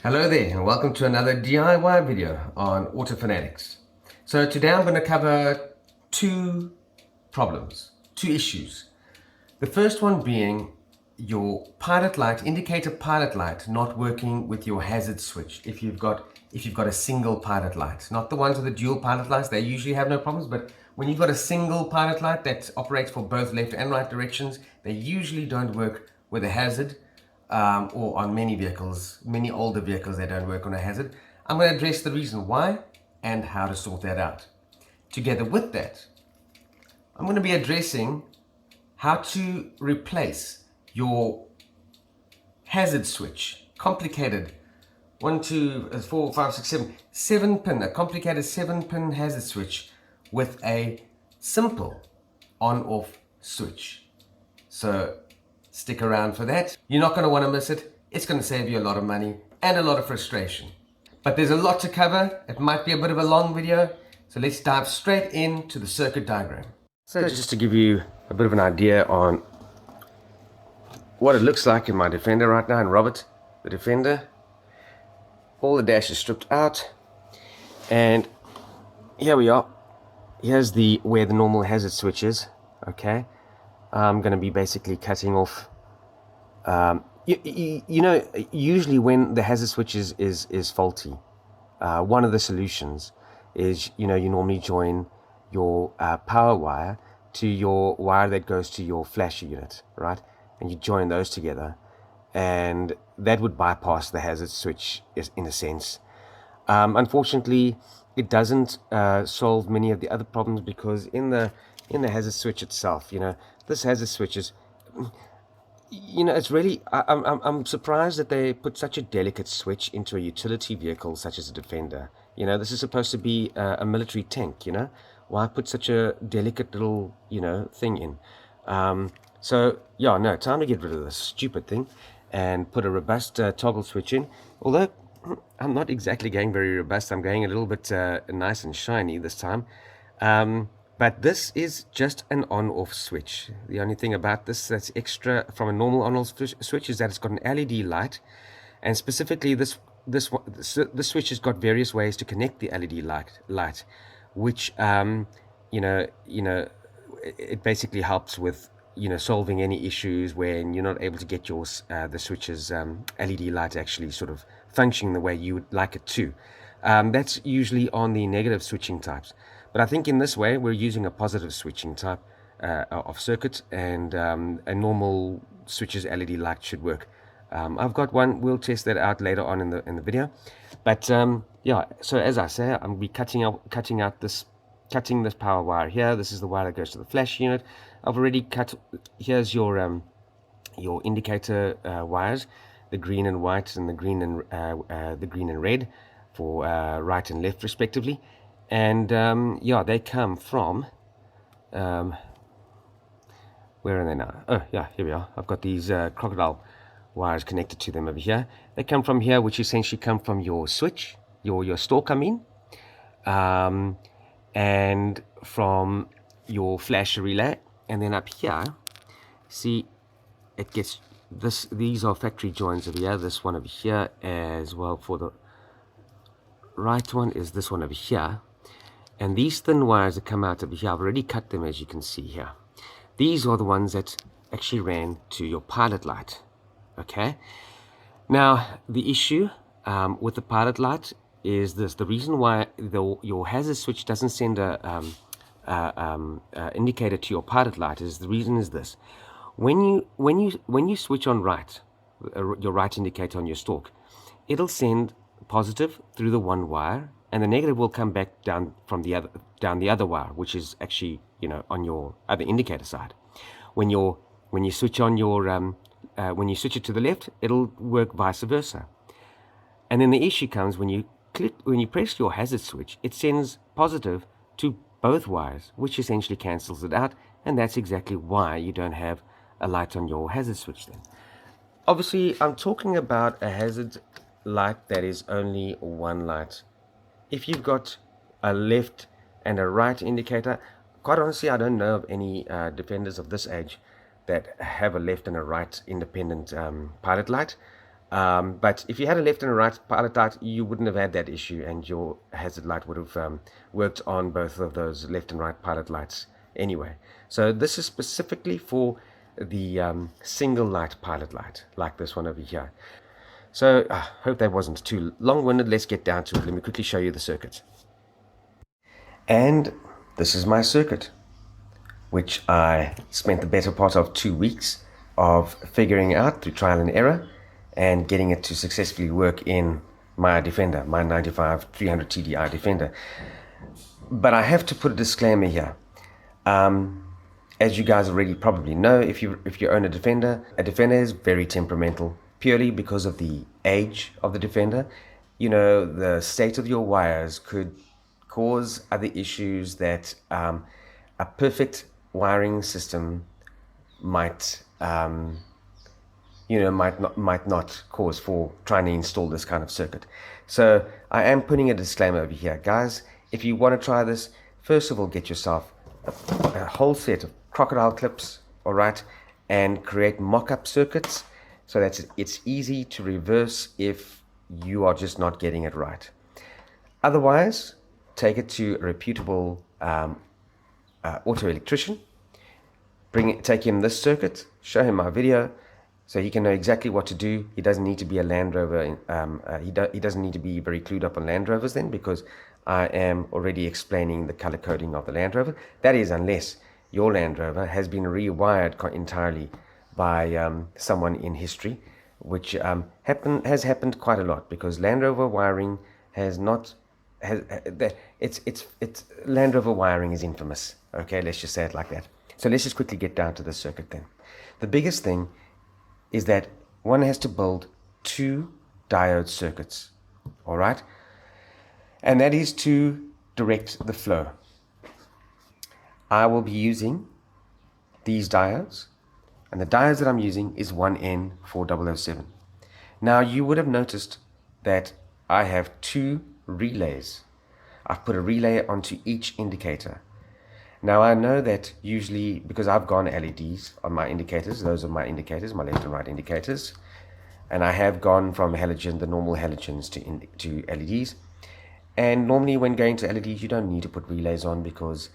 Hello there and welcome to another DIY video on Auto-FUNatics. So today I'm going to cover two problems, two issues. The first one being your pilot light, indicator pilot light not working with your hazard switch if you've got a single pilot light. Not the ones with the dual pilot lights, they usually have no problems, but when you've got a single pilot light that operates for both left and right directions, they usually don't work with a hazard. Or on many vehicles, many older vehicles, they don't work on a hazard. I'm going to address the reason why and how to sort that out. Together with that, I'm going to be addressing how to replace your hazard switch. Complicated 1, 2, 4, 5, 6, 7 pin, a complicated 7-pin hazard switch with a simple on-off switch. So stick around for that. You're not going to want to miss it. It's going to save you a lot of money and a lot of frustration. But there's a lot to cover. It might be a bit of a long video. So let's dive straight into the circuit diagram. So just to give you a bit of an idea on what it looks like in my Defender right now, in Robert, the Defender. All the dash is stripped out. And here we are. Here's where the normal hazard switch is. Okay. I'm going to be basically cutting off. You know, usually when the hazard switch is faulty, one of the solutions is, you normally join your power wire to your wire that goes to your flash unit, right? And you join those together, and that would bypass the hazard switch in a sense. Unfortunately, it doesn't solve many of the other problems, because in the hazard switch itself, this hazard switch is, it's really, I'm surprised that they put such a delicate switch into a utility vehicle such as a Defender. This is supposed to be a military tank. Why put such a delicate little thing in? So yeah, no, time to get rid of this stupid thing and put a robust toggle switch in. Although I'm not exactly going very robust, I'm going a little bit nice and shiny this time. But this is just an on-off switch. The only thing about this that's extra from a normal on-off switch is that it's got an LED light, and specifically this switch has got various ways to connect the LED light, which it basically helps with solving any issues when you're not able to get your the switch's LED light actually sort of functioning the way you would like it to. That's usually on the negative switching types. But I think in this way, we're using a positive switching type of circuit, and a normal switch's LED light should work. I've got one. We'll test that out later on in the video. But yeah, so as I say, I'm be cutting this power wire here. This is the wire that goes to the flash unit. I've already cut. Here's your indicator wires, the green and white, and the green and red for right and left respectively. And yeah, they come from where are they now? Oh yeah, here we are. I've got these crocodile wires connected to them over here. They come from here, which essentially come from your switch, your stalk, and from your flash relay. And then up here, see, it gets this. These are factory joins over here. This one over here as well. For the right one is this one over here. And these thin wires that come out over here, I've already cut them, as you can see here. These are the ones that actually ran to your pilot light. Okay. Now, the issue with the pilot light is this. The reason why your hazard switch doesn't send a indicator to your pilot light is this. When you switch on right, your right indicator on your stalk, it'll send positive through the one wire, and the negative will come back down from the other wire, which is actually on your other indicator side. When you switch on your when you switch it to the left, it'll work vice versa. And then the issue comes when you press your hazard switch, it sends positive to both wires, which essentially cancels it out, and that's exactly why you don't have a light on your hazard switch then. Obviously, I'm talking about a hazard light that is only one light. If you've got a left and a right indicator, quite honestly, I don't know of any Defenders of this age that have a left and a right independent pilot light. But if you had a left and a right pilot light, you wouldn't have had that issue, and your hazard light would have worked on both of those left and right pilot lights anyway. So this is specifically for the single light pilot light, like this one over here. So I hope that wasn't too long-winded. Let's get down to it. Let me quickly show you the circuit. And this is my circuit, which I spent the better part of 2 weeks of figuring out through trial and error and getting it to successfully work in my Defender, my 95 300 TDI Defender. But I have to put a disclaimer here. As you guys already probably know, if you own a Defender is very temperamental, purely because of the age of the Defender. You know, the state of your wires could cause other issues that a perfect wiring system might might not cause for trying to install this kind of circuit. So I am putting a disclaimer over here, guys. If you want to try this, first of all, get yourself a whole set of crocodile clips, all right, and create mock-up circuits so that it's easy to reverse if you are just not getting it right. Otherwise, take it to a reputable auto electrician. Take him this circuit, show him my video, so he can know exactly what to do. He doesn't need to be a Land Rover. He doesn't need to be very clued up on Land Rovers then, because I am already explaining the color coding of the Land Rover. That is, unless your Land Rover has been rewired entirely by someone in history, which has happened quite a lot, because Land Rover wiring Land Rover wiring is infamous. Okay, let's just say it like that. So let's just quickly get down to the circuit then. The biggest thing is that one has to build 2 diode circuits, all right? And that is to direct the flow. I will be using these diodes, and the diodes that I'm using is 1N4007. Now you would have noticed that I have 2 relays. I've put a relay onto each indicator. Now I know that usually, because I've gone LEDs on my indicators, those are my indicators, my left and right indicators, and I have gone from halogen, the normal halogens, to LEDs. And normally when going to LEDs, you don't need to put relays on, because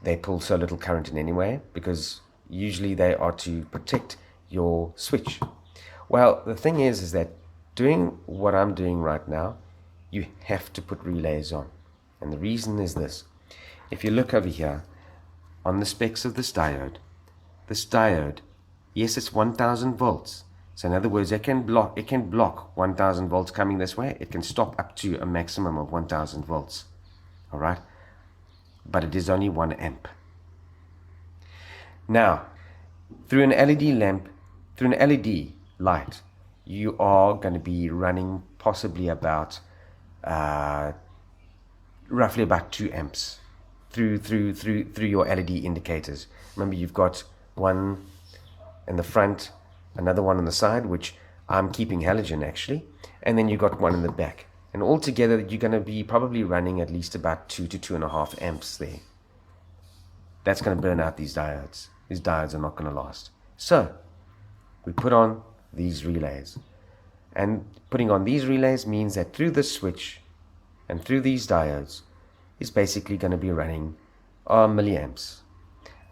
they pull so little current in anyway, because usually they are to protect your switch. Well, the thing is that doing what I'm doing right now, you have to put relays on. And the reason is this. If you look over here on the specs of this diode, yes, it's 1000 volts. So in other words, it can block 1000 volts coming this way. It can stop up to a maximum of 1000 volts. All right? But it is only 1 amp. Now, through an LED lamp, through an LED light, you are going to be running possibly about roughly about 2 amps through your LED indicators. Remember, you've got one in the front, another one on the side, which I'm keeping halogen actually, and then you've got one in the back. And altogether, you're going to be probably running at least about 2 to 2.5 amps there. That's going to burn out these diodes. These diodes are not going to last. So we put on these relays. And putting on these relays means that through this switch and through these diodes is basically going to be running milliamps.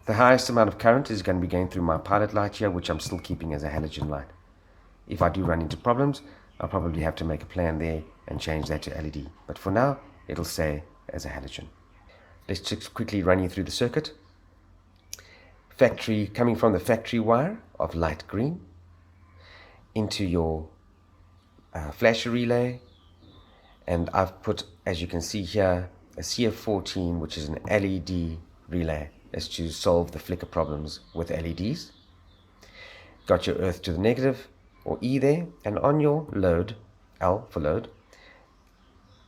The highest amount of current is going to be going through my pilot light here, which I'm still keeping as a halogen light. If I do run into problems, I'll probably have to make a plan there and change that to LED. But for now, it'll stay as a halogen. Let's just quickly run you through the circuit. Coming from the factory wire of light green into your flasher relay, and I've put, as you can see here, a CF14, which is an LED relay. That's to solve the flicker problems with LEDs. Got your earth to the negative, or E there, and on your load, L for load,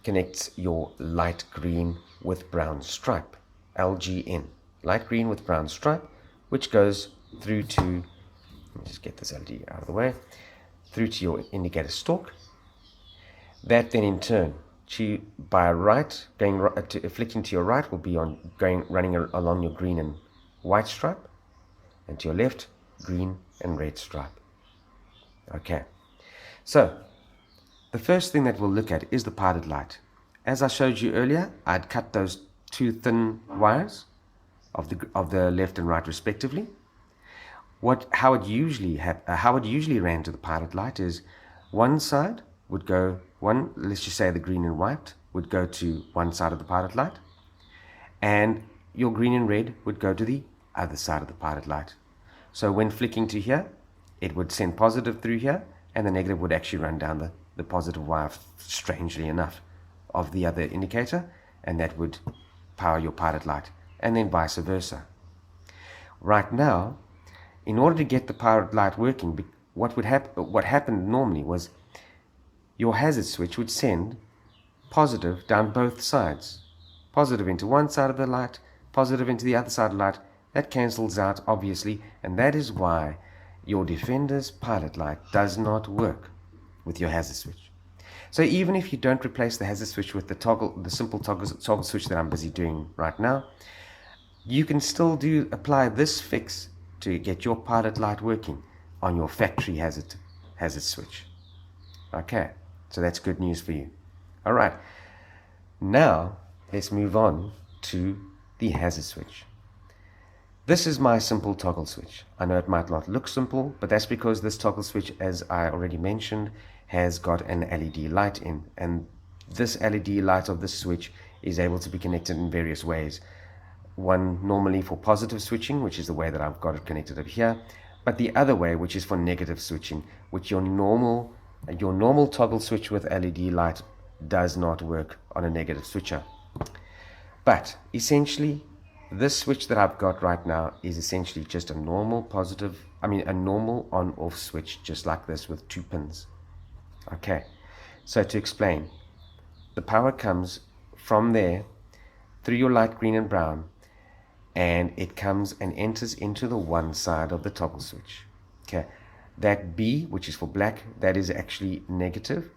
connects your light green with brown stripe, LGN, light green with brown stripe, which goes through to, let me just get this LED out of the way, through to your indicator stalk. That then in turn, flicking to your right will be running along your green and white stripe, and to your left, green and red stripe. Okay, So the first thing that we'll look at is the pilot light. As I showed you earlier, I'd cut those two thin wires of the left and right respectively. How it usually ran to the pilot light is one side would go, let's just say the green and white would go to one side of the pilot light, and your green and red would go to the other side of the pilot light. So when flicking to here, it would send positive through here, and the negative would actually run down the positive wire, strangely enough, of the other indicator, and that would power your pilot light, and then vice versa. Right now, in order to get the pilot light working, what happened normally was your hazard switch would send positive down both sides. Positive into one side of the light, positive into the other side of the light. That cancels out, obviously, and that is why your Defender's pilot light does not work with your hazard switch. So even if you don't replace the hazard switch with the simple toggle switch that I'm busy doing right now, you can still apply this fix to get your pilot light working on your factory hazard switch. Okay, so that's good news for you. All right, now let's move on to the hazard switch. This is my simple toggle switch. I know it might not look simple, but that's because this toggle switch, as I already mentioned, has got an LED light in, and this LED light of this switch is able to be connected in various ways. One normally for positive switching, which is the way that I've got it connected up here, but the other way, which is for negative switching, which your normal toggle switch with LED light does not work on a negative switcher. But essentially, this switch that I've got right now is essentially just a normal on-off switch, just like this, with two pins. Okay, so to explain, the power comes from there through your light green and brown, and it comes and enters into the one side of the toggle switch. Okay, that B, which is for black, that is actually negative,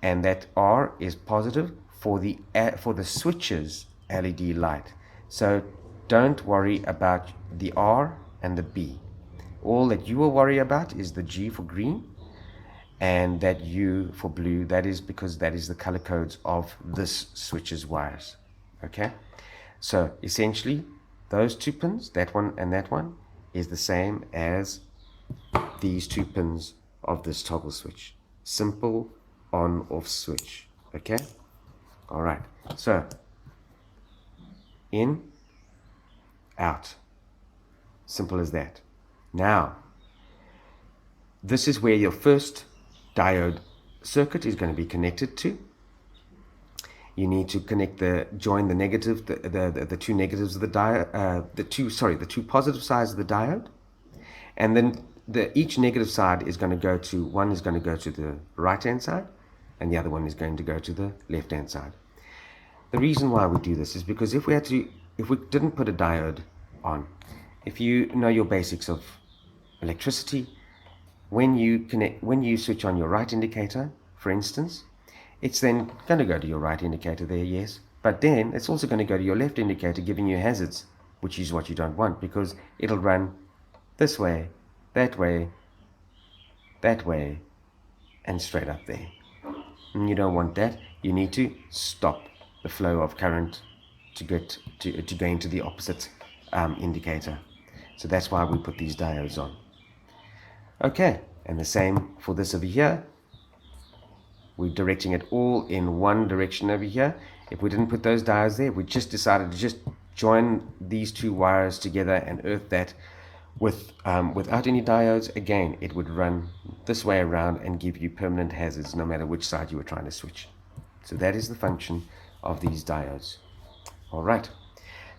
and that R is positive for the switch's LED light. So don't worry about the R and the B. All that you will worry about is the G for green and that U for blue. That is because that is the color codes of this switch's wires. Okay, so essentially those two pins, that one and that one, is the same as these two pins of this toggle switch. Simple on-off switch. Okay, all right, so in, out, simple as that. Now this is where your first diode circuit is going to be connected to. You need to join the negative, the two negatives of the diode, the two positive sides of the diode, and then each negative side is going to go to, one is going to go to the right hand side, and the other one is going to go to the left hand side. The reason why we do this is because if we didn't put a diode on, if you know your basics of electricity, when you switch on your right indicator, for instance, it's then going to go to your right indicator there, yes, but then it's also going to go to your left indicator, giving you hazards, which is what you don't want, because it'll run this way, that way, and straight up there. And you don't want that. You need to stop the flow of current to go into the opposite indicator. So that's why we put these diodes on. Okay, and the same for this over here. We're directing it all in one direction over here. If we didn't put those diodes there, we just decided to just join these two wires together and earth that without any diodes. Again, it would run this way around and give you permanent hazards no matter which side you were trying to switch. So that is the function of these diodes. All right,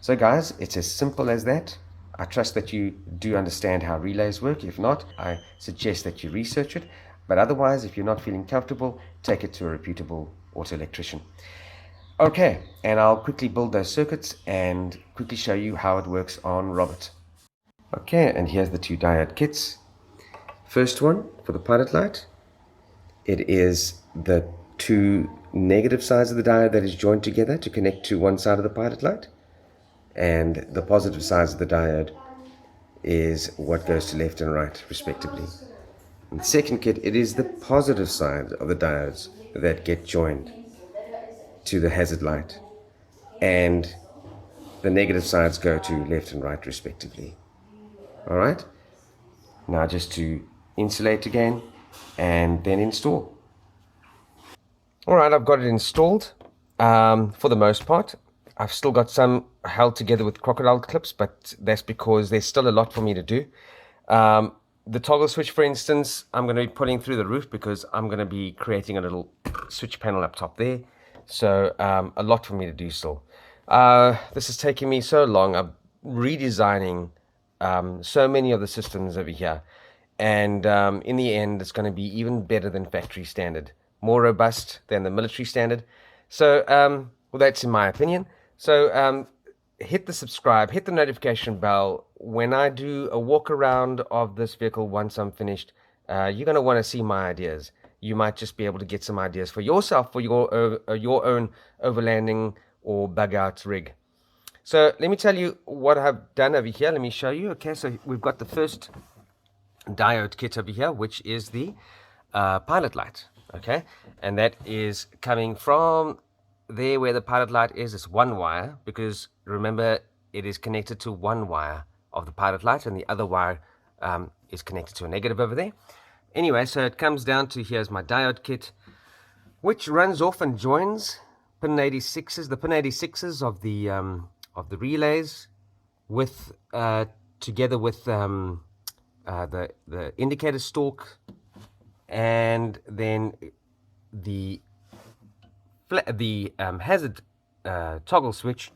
so guys, it's as simple as that. I trust that you do understand how relays work. If not, I suggest that you research it. But otherwise, if you're not feeling comfortable, take it to a reputable auto electrician. Okay, and I'll quickly build those circuits and quickly show you how it works on Robert. Okay, and here's the two diode kits. First one for the pilot light. It is the two negative sides of the diode that is joined together to connect to one side of the pilot light. And the positive sides of the diode is what goes to left and right, respectively. In the second kit, it is the positive side of the diodes that get joined to the hazard light, and the negative sides go to left and right respectively. Alright, now just to insulate again and then install. Alright, I've got it installed for the most part. I've still got some held together with crocodile clips, but that's because there's still a lot for me to do. The toggle switch, for instance, I'm going to be putting through the roof because I'm going to be creating a little switch panel up top there. So a lot for me to do still. This is taking me so long. I'm redesigning so many of the systems over here. And in the end, it's going to be even better than factory standard. More robust than the military standard. So, well, that's in my opinion. So hit the subscribe, hit the notification bell. When I do a walk around of this vehicle once I'm finished, you're going to want to see my ideas. You might just be able to get some ideas for yourself, for your own overlanding or bug out rig. So let me tell you what I've done over here. Let me show you. Okay, so we've got the first diode kit over here, which is the pilot light. Okay, and that is coming from there where the pilot light is. It's one wire, because remember, it is connected to one wire of the pilot light, and the other wire is connected to a negative over there. Anyway, so it comes down to, here's my diode kit, which runs off and joins pin 86s, the pin 86s of the relays, with together with the indicator stalk, and then the hazard toggle switch.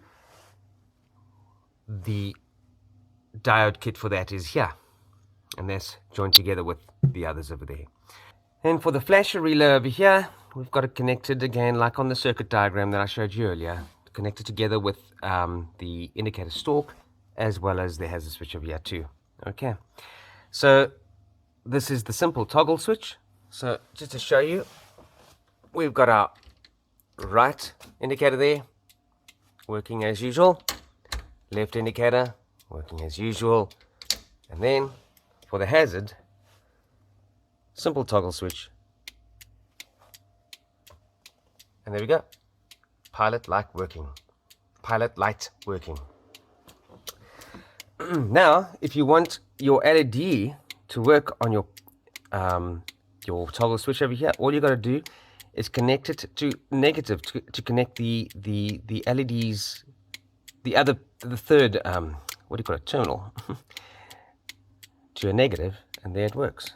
The diode kit for that is here, and that's joined together with the others over there. And for the flasher relay over here, we've got it connected again like on the circuit diagram that I showed you earlier, connected together with the indicator stalk, as well as the hazard switch over here too. Okay, so this is the simple toggle switch. So just to show you, we've got our right indicator there working as usual, left indicator working as usual, and then for the hazard, simple toggle switch, and there we go, pilot light working. Now if you want your LED to work on your toggle switch over here, all you got to do is connect it to negative to connect the LEDs, the third what do you call it, terminal to a negative, and there it works.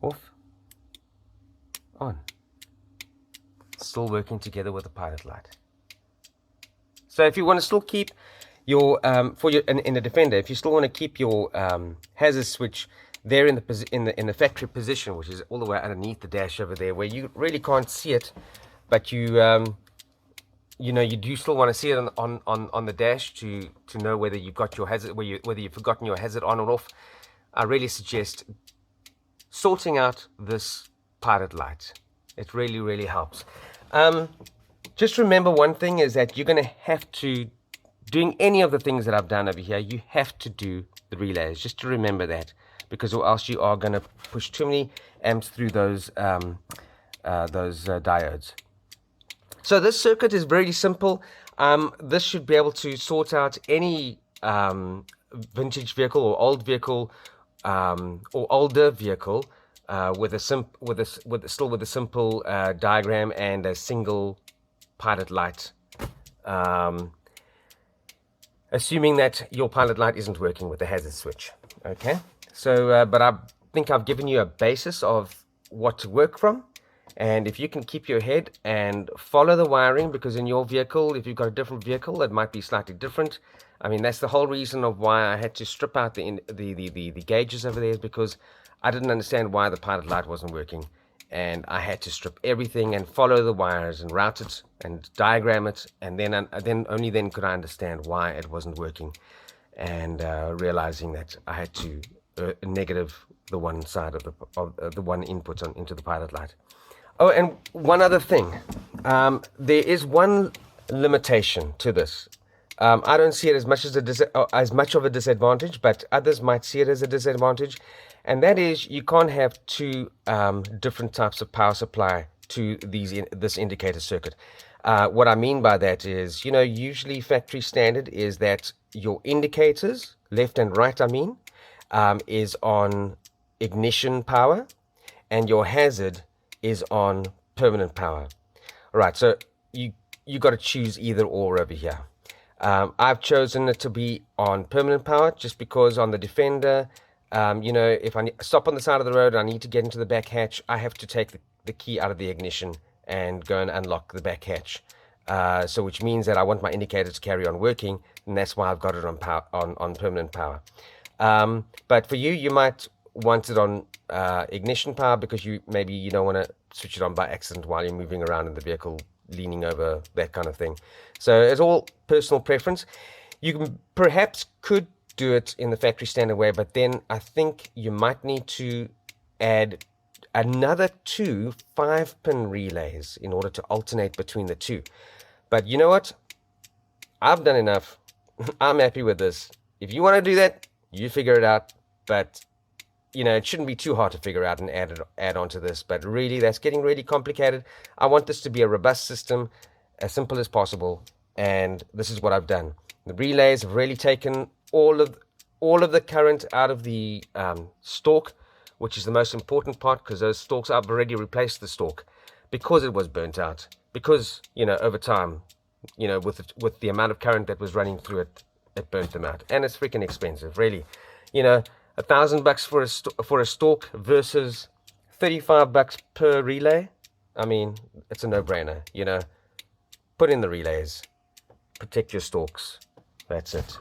Off, on, still working together with the pilot light. So if you want to still keep your in the Defender, if you still want to keep your hazard switch there in the factory position, which is all the way underneath the dash over there, where you really can't see it, but you you do still want to see it on the dash to know whether you've got your hazard, whether you've forgotten your hazard on or off. I really suggest sorting out this pilot light. It really helps. Just remember one thing is that you're going to have to, doing any of the things that I've done over here, you have to do the relays, just to remember that, because or else you are going to push too many amps through those diodes. So this circuit is very simple. This should be able to sort out any vintage vehicle or old vehicle or older vehicle with a simple diagram and a single pilot light, assuming that your pilot light isn't working with the hazard switch. Okay, so but I think I've given you a basis of what to work from, and if you can keep your head and follow the wiring, because in your vehicle, if you've got a different vehicle, it might be slightly different. I mean, that's the whole reason of why I had to strip out the gauges over there, is because I didn't understand why the pilot light wasn't working, and I had to strip everything and follow the wires and route it and diagram it, and then only then could I understand why it wasn't working, and realizing that I had to negative the one side of the one input into the pilot light. Oh, and one other thing, there is one limitation to this. I don't see it as much of a disadvantage, but others might see it as a disadvantage, and that is you can't have two different types of power supply to this indicator circuit. What I mean by that is, usually factory standard is that your indicators, left and right, is on ignition power, and your hazard is on permanent power. All right, so you got to choose either or over here. I've chosen it to be on permanent power just because on the Defender, if I stop on the side of the road and I need to get into the back hatch, I have to take the key out of the ignition and go and unlock the back hatch. So which means that I want my indicator to carry on working, and that's why I've got it on permanent power. But for you might want it on ignition power because maybe you don't want to switch it on by accident while you're moving around in the vehicle, leaning over, that kind of thing. So it's all personal preference. You perhaps could do it in the factory standard way, but then I think you might need to add another 2 5-pin relays in order to alternate between the two. But you know what? I've done enough. I'm happy with this. If you want to do that, you figure it out. But it shouldn't be too hard to figure out and add on to this. But really, that's getting really complicated. I want this to be a robust system, as simple as possible. And this is what I've done. The relays have really taken all of the current out of the stalk, which is the most important part, because those stalks, I've already replaced the stalk because it was burnt out. Because over time, with the amount of current that was running through it, it burnt them out, and it's freaking expensive, really. $1,000 for a stalk versus $35 per relay. I mean, it's a no-brainer. Put in the relays, protect your stalks. That's it.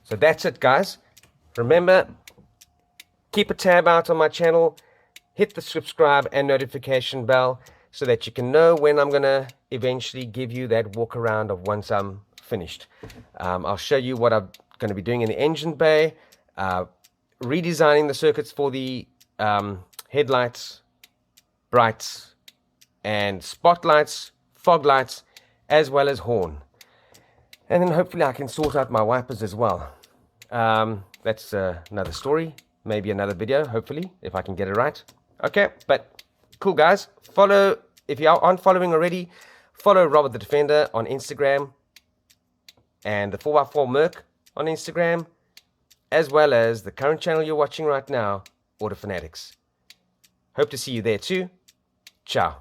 So that's it, guys. Remember, keep a tab out on my channel, hit the subscribe and notification bell so that you can know when I'm going to eventually give you that walk around of once I'm finished. I'll show you what I'm going to be doing in the engine bay, redesigning the circuits for the headlights, brights, and spotlights, fog lights, as well as horn. And then hopefully I can sort out my wipers as well. That's another story, maybe another video, hopefully, if I can get it right. Okay, but cool, guys. If you aren't following already, follow Robert the Defender on Instagram and the 4x4 Merc on Instagram, as well as the current channel you're watching right now, Auto-FUNatics. Hope to see you there too. Ciao.